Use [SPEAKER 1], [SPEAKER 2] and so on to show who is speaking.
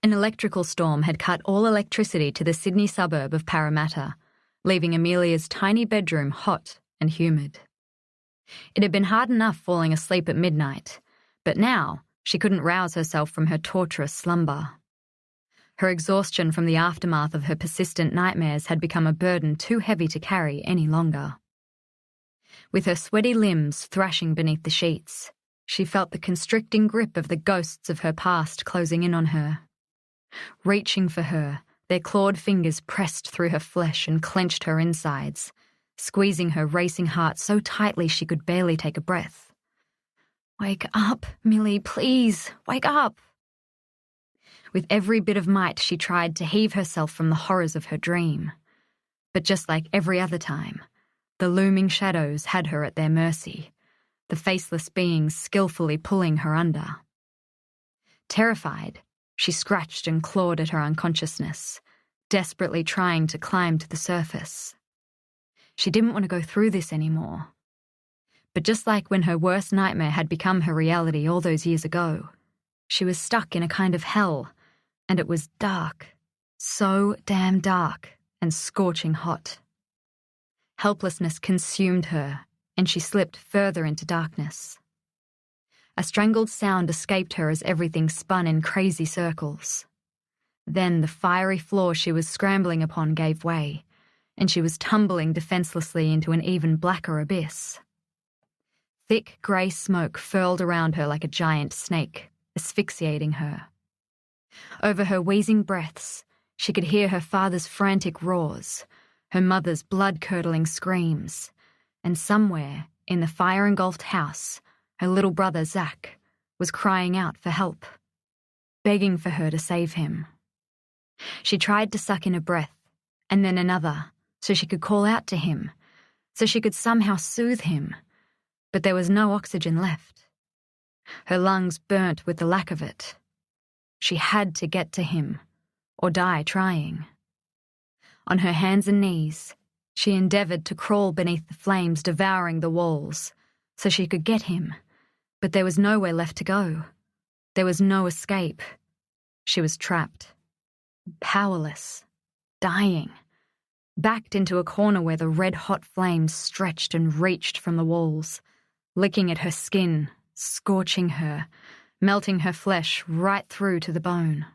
[SPEAKER 1] An electrical storm had cut all electricity to the Sydney suburb of Parramatta, leaving Amelia's tiny bedroom hot and humid. It had been hard enough falling asleep at midnight, but now she couldn't rouse herself from her torturous slumber. Her exhaustion from the aftermath of her persistent nightmares had become a burden too heavy to carry any longer. With her sweaty limbs thrashing beneath the sheets, she felt the constricting grip of the ghosts of her past closing in on her. Reaching for her, their clawed fingers pressed through her flesh and clenched her insides, squeezing her racing heart so tightly she could barely take a breath. "Wake up, Millie, please, wake up!" With every bit of might she tried to heave herself from the horrors of her dream. But just like every other time, the looming shadows had her at their mercy, the faceless beings skillfully pulling her under. Terrified, she scratched and clawed at her unconsciousness, desperately trying to climb to the surface. She didn't want to go through this anymore. But just like when her worst nightmare had become her reality all those years ago, she was stuck in a kind of hell, and it was dark, so damn dark and scorching hot. Helplessness consumed her, and she slipped further into darkness. A strangled sound escaped her as everything spun in crazy circles. Then the fiery floor she was scrambling upon gave way, and she was tumbling defenselessly into an even blacker abyss. Thick grey smoke furled around her like a giant snake, asphyxiating her. Over her wheezing breaths, she could hear her father's frantic roars, her mother's blood-curdling screams, and somewhere in the fire-engulfed house, her little brother Zach was crying out for help, begging for her to save him. She tried to suck in a breath, and then another, so she could call out to him, so she could somehow soothe him, but there was no oxygen left. Her lungs burnt with the lack of it. She had to get to him, or die trying. On her hands and knees, she endeavoured to crawl beneath the flames devouring the walls, so she could get him, but there was nowhere left to go. There was no escape. She was trapped, powerless, dying, backed into a corner where the red-hot flames stretched and reached from the walls, licking at her skin, scorching her, melting her flesh right through to the bone.